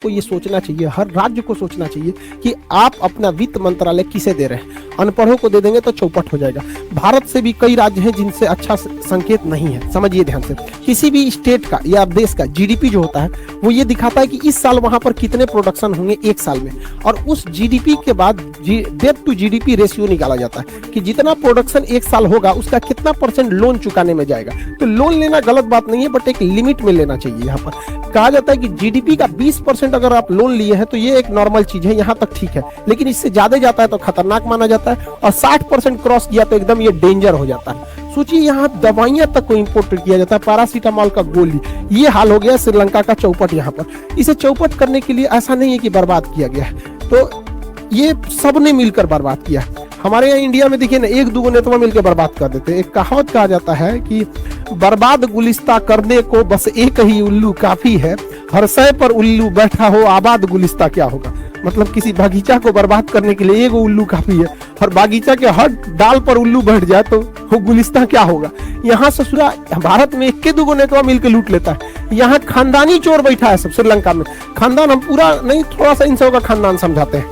को ये सोचना चाहिए, हर राज्य को सोचना चाहिए कि आप अपना वित्त मंत्रालय किसे दे रहे हैं। अनपढ़ों को दे देंगे तो चौपट हो जाएगा। भारत से भी कई राज्य हैं जिनसे अच्छा संकेत नहीं है। समझिए ध्यान से, किसी भी स्टेट का या देश का जीडीपी जो होता है वो ये दिखाता है कि इस साल वहां पर कितने प्रोडक्शन होंगे एक साल में, और उस जीडीपी के बाद डेट टू जीडीपी रेशियो निकाला जाता है कि जितना प्रोडक्शन एक साल होगा उसका कितना % लोन चुकाने में जाएगा। तो लोन लेना गलत बात नहीं है, बट एक लिमिट में लेना चाहिए। यहाँ पर कहा जाता है कि जीडीपी का 20% अगर आप लोन लिए हैं तो ये एक नॉर्मल चीज है, यहाँ तक ठीक है, लेकिन इससे ज्यादा जाता है तो खतरनाक माना जाता है, और 60% क्रॉस किया तो एकदम ये डेंजर हो जाता है। सोचिए यहाँ दवाइयां तक को इंपोर्ट किया जाता है, पैरासीटामोल का गोली। ये हाल हो गया श्रीलंका का चौपट। यहाँ पर इसे चौपट करने के लिए ऐसा नहीं है कि बर्बाद किया गया है, तो ये सब ने मिलकर बर्बाद किया। हमारे यहाँ इंडिया में देखिए ना, एक दो नेता मिलकर बर्बाद कर देते हैं। एक कहावत कहा जाता है कि बर्बाद गुलिस्ता करने को बस एक ही उल्लू काफी है, हर सय पर उल्लू बैठा हो आबाद गुलिस्ता क्या होगा। मतलब किसी बागीचा को बर्बाद करने के लिए एक उल्लू काफी है, और बागीचा के हर डाल पर उल्लू बैठ जाए तो वो गुलिस्ता क्या होगा। यहाँ ससुरा भारत में एक के दो नेता मिलकर लूट लेता है। यहाँ खानदानी चोर बैठा है सब श्रीलंका में। खानदान हम पूरा नहीं, थोड़ा सा इन सब का खानदान समझाते हैं,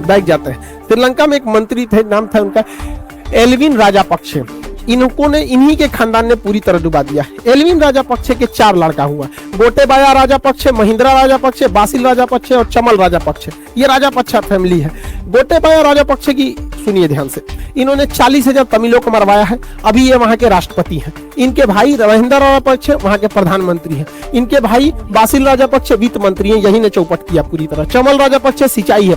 बैठ जाते हैं। श्रीलंका में एक मंत्री थे, नाम था उनका एल्विन राजापक्षे। इन्हीं के खानदान ने पूरी तरह डुबा दिया। एल्विन राजापक्षे के 4 लड़का हुआ, गोटेबाया राजापक्षे, महिंद्रा राजापक्षे, बासिल राजापक्षे और चमल राजापक्षे। ये राजापक्षा फैमिली है। गोटेबाया राजापक्षे की सुनिए ध्यान से, इन्होंने 40,000 तमिलों को मरवाया है। अभी ये वहां के राष्ट्रपति हैं। इनके भाई महिंद्रा राजापक्षे वहां के प्रधानमंत्री हैं। इनके भाई बासिल राजापक्षे वित्त मंत्री हैं। यही ने चौपट किया पूरी तरह। चमल राजापक्षे सिंचाई है,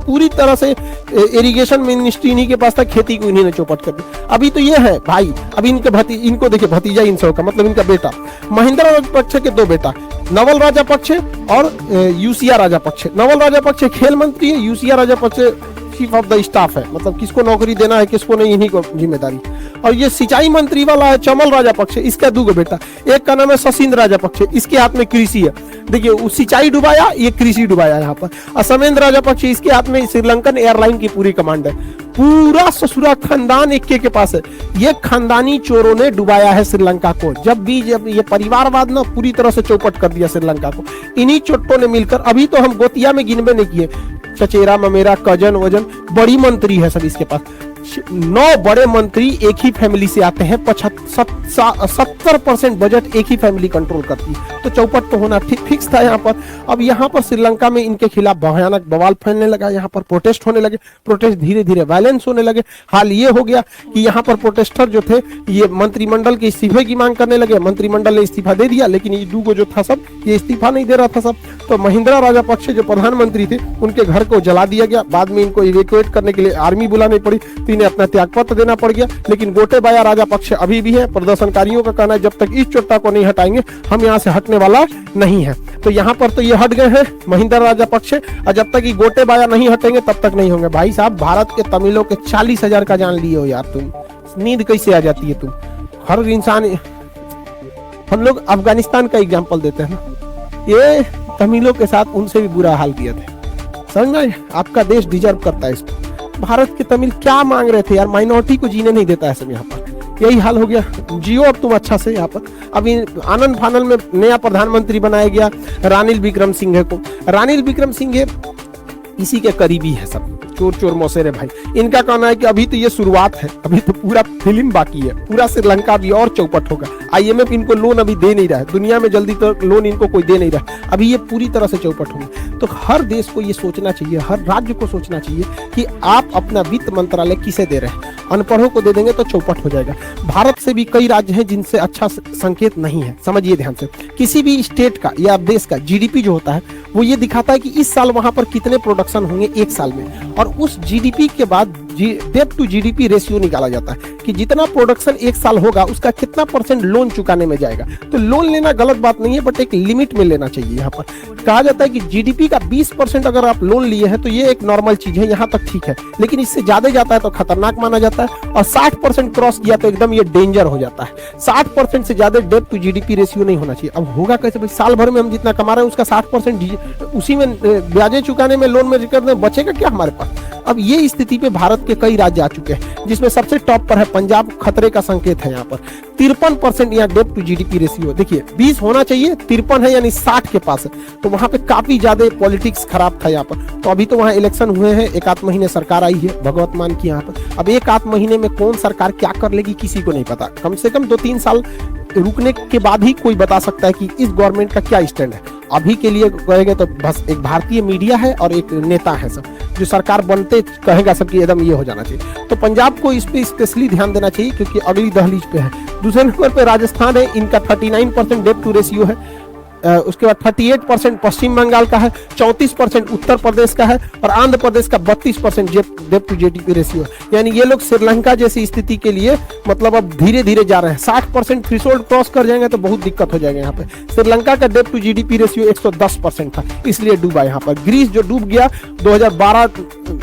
पूरी तरह से इरिगेशन मिनिस्ट्री इन्हीं के पास था, खेती को इन्हीं ने चौपट कर दी। अभी तो ये है भाई, अभी इनको देखिए भतीजा इन सब का, मतलब इनका बेटा। महिंद्रा राजापक्षे के 2 बेटा, नवल राजापक्षे और यूसिया राजापक्षे। नवल राजापक्षे खेल मंत्री है, Yoshitha Rajapaksa chief of the staff है, मतलब किसको नौकरी देना है किसको नहीं, इन्हीं को जिम्मेदारी। और ये सिंचाई मंत्री वाला है चमल राजापक्षे, इसका 2 बेटा। एक का नाम है सशिंद्र राजापक्षे, इसके हाथ में कृषि है। देखिए वो सिंचाई डुबाया, ये कृषि डुबाया यहाँ पर। और समेंद्र राजापक्षे, इसके हाथ में श्रीलंकन एयरलाइन की पूरी कमांड है। पूरा ससुरा खानदान एक के पास है। ये खानदानी चोरों ने डुबाया है श्रीलंका को। जब ये परिवारवाद ना पूरी तरह से चौपट कर दिया श्रीलंका को, इन्हीं चोटों ने मिलकर। अभी तो हम गोतिया में गिनबे नहीं किए, चचेरा ममेरा कजन वजन, बड़ी मंत्री है सब इसके पास। 9 बड़े मंत्री एक ही फैमिली से आते हैं। 70% बजट एक ही फैमिली कंट्रोल करती है, तो चौपट तो होना फिक्स था यहाँ पर। अब यहाँ पर श्रीलंका में इनके खिलाफ भयानक बवाल फैलने लगा, यहाँ पर प्रोटेस्ट होने लगे, प्रोटेस्ट धीरे धीरे वायलेंस होने लगे। हाल ये हो गया कि यहाँ पर प्रोटेस्टर जो थे ये मंत्रिमंडल के इस्तीफे की मांग करने लगे। मंत्रिमंडल ने इस्तीफा दे दिया, लेकिन ये 2 जो था सब ये इस्तीफा नहीं दे रहा था सब। तो महिंद्रा राजापक्षे जो प्रधानमंत्री थे उनके घर को जला दिया गया। बाद में इनको इवैक्यूएट करने के लिए आर्मी बुलानी पड़ी, तो इन्हें अपना त्यागपत्र देना पड़ गया। लेकिन गोटेबाया राजापक्षे अभी भी है। प्रदर्शनकारियों का कहना है जब तक इस चोट्टा को नहीं हटाएंगे हम यहाँ से हटने वाला नहीं है। तो यहाँ पर तो ये हट गए हैं महिंद्रा राजापक्षे, और जब तक ये गोटेबाया नहीं हटेंगे तब तक नहीं होंगे। भाई साहब, भारत के तमिलों के 40,000 का जान लिए हो यार तुम, नींद कैसे आ जाती है तुम। हर इंसान, हम लोग अफगानिस्तान का एग्जाम्पल देते हैं ना, ये तमिलों के साथ उनसे भी बुरा हाल किया था। समझ में, आपका देश डिजर्व करता है इसको। भारत के तमिल क्या मांग रहे थे यार, माइनॉरिटी को जीने नहीं देता है सब यहाँ पर। यही हाल हो गया, जियो अब तुम अच्छा से यहाँ पर। अभी आनंद फानल में नया प्रधानमंत्री बनाया गया रानिल विक्रमसिंघे को। रानिल विक्रमसिंघे इसी के करीबी है सब, चोर चोर मौसेरे भाई। इनका कहना है कि अभी तो ये शुरुआत है, अभी तो पूरा फिल्म बाकी है। पूरा श्रीलंका अभी और चौपट होगा। IMF इनको लोन अभी दे नहीं रहा है, दुनिया में जल्दी तक लोन इनको कोई दे नहीं रहा। अभी ये पूरी तरह से चौपट होंगे। तो हर देश को ये सोचना चाहिए, हर राज्य को सोचना चाहिए कि आप अपना वित्त मंत्रालय किसे दे रहे हैं। अनपढ़ों को दे देंगे तो चौपट हो जाएगा। भारत से भी कई राज्य हैं जिनसे अच्छा संकेत नहीं है। समझिए ध्यान से, किसी भी स्टेट का या देश का जीडीपी जो होता है वो ये दिखाता है कि इस साल वहां पर कितने प्रोडक्शन होंगे एक साल में, और उस जीडीपी के बाद डेट टू जीडीपी रेशियो निकाला जाता है कि जितना प्रोडक्शन एक साल होगा उसका कितना % लोन चुकाने में जाएगा। तो लोन लेना गलत बात नहीं है, बट एक लिमिट में लेना चाहिए। यहाँ पर कहा जाता है कि जीडीपी का 20% अगर आप लोन लिए हैं तो ये एक नॉर्मल चीज है, यहाँ तक ठीक है, लेकिन इससे ज्यादा जाता है तो खतरनाक माना जाता है। और 60% क्रॉस किया तो एकदम ये डेंजर हो जाता है। 60% से ज्यादा डेट टू जीडीपी रेशियो नहीं होना चाहिए। अब होगा कैसे भाई, साल भर में हम जितना कमा रहे हैं उसका 60% उसी में ब्याजें चुकाने में, लोन में कर दें, बचेगा क्या हमारे पास। अब ये स्थिति पे भारत के कई राज्य आ चुके हैं, जिसमें सबसे टॉप पर है पंजाब, खतरे का संकेत है यहाँ पर। 53% यहाँ डेट टू जीडीपी रेशियो, देखिए 20 होना चाहिए, 53 है यानी 60 के पास है, तो वहां पे काफी ज्यादा पॉलिटिक्स खराब था यहाँ पर। तो अभी तो वहाँ इलेक्शन हुए हैं, एक आध महीने सरकार आई है भगवत मान की यहाँ पर। अब एक आध महीने में कौन सरकार क्या कर लेगी किसी को नहीं पता, कम से कम 2-3 साल रुकने के बाद ही कोई बता सकता है कि इस गवर्नमेंट का क्या स्टैंड है। अभी के लिए कहेंगे तो बस एक भारतीय मीडिया है और एक नेता है सब, जो सरकार बनते कहेगा सबकी एकदम ये हो जाना चाहिए। तो पंजाब को इस पे स्पेशली ध्यान देना चाहिए क्योंकि अगली दहलीज पे है। दूसरे नंबर पे राजस्थान है, इनका 39% डेट टू रेशियो है। उसके बाद 38% पश्चिम बंगाल का है, 34% उत्तर प्रदेश का है और आंध्र प्रदेश का 32% डेट टू जीडीपी रेशियो है। यानी ये लोग श्रीलंका जैसी स्थिति के लिए मतलब अब धीरे धीरे जा रहे हैं। 60% थ्रेशोल्ड क्रॉस कर जाएंगे तो बहुत दिक्कत हो जाएगा यहाँ पे। श्रीलंका का डेट टू जीडीपी रेशियो 110% था, इसलिए डूबा यहाँ पर। ग्रीस जो डूब गया 2012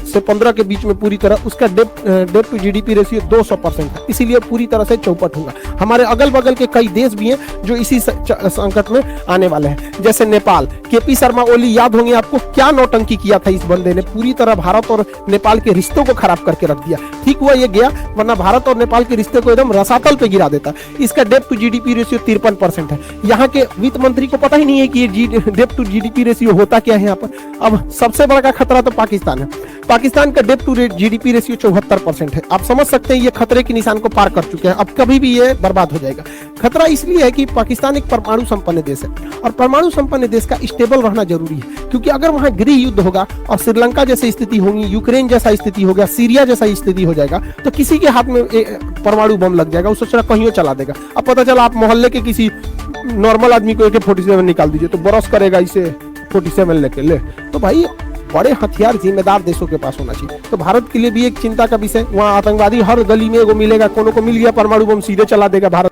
से 15 के बीच में पूरी तरह, उसका डेट टू जीडीपी रेशियो 200% था, इसीलिए पूरी तरह से चौपट होगा। हमारे अगल बगल के कई देश भी हैं जो इसी संकट में आने वाले हैं, जैसे नेपाल। केपी शर्मा ओली याद होंगे आपको, क्या नौटंकी किया था इस बंदे ने, पूरी तरह भारत और नेपाल के रिश्तों को खराब करके रख दिया। ठीक हुआ ये गया, वरना भारत और नेपाल के रिश्ते को एकदम रसातल पे गिरा देता। इसका डेट टू जीडीपी रेशियो 53% है। यहाँ के वित्त मंत्री को पता ही नहीं है कि ये डेट टू जीडीपी रेशियो होता क्या है यहाँ पर। अब सबसे बड़ा खतरा तो पाकिस्तान है। पाकिस्तान का डेट टू जीडीपी रेशियो 74% है। आप समझ सकते हैं ये खतरे के निशान को पार कर चुके हैं, अब कभी भी ये बर्बाद हो जाएगा। खतरा इसलिए है कि पाकिस्तान एक परमाणु संपन्न देश है और परमाणु संपन्न देश का स्टेबल रहना जरूरी है, क्योंकि अगर वहां गृह युद्ध होगा और श्रीलंका जैसी स्थिति होगी, यूक्रेन जैसा स्थिति होगा, सीरिया जैसा स्थिति हो जाएगा, तो किसी के हाथ में परमाणु बम लग जाएगा, उससे कहीं चला देगा। अब पता चला आप मोहल्ले के किसी नॉर्मल आदमी को AK-47 निकाल दीजिए तो बरस करेगा इसे 47 लेके ले। तो भाई बड़े हथियार जिम्मेदार देशों के पास होना चाहिए। तो भारत के लिए भी एक चिंता का विषय, वहाँ आतंकवादी हर गली में एगो मिलेगा, कोनो को मिल गया परमाणु बम सीधे चला देगा भारत।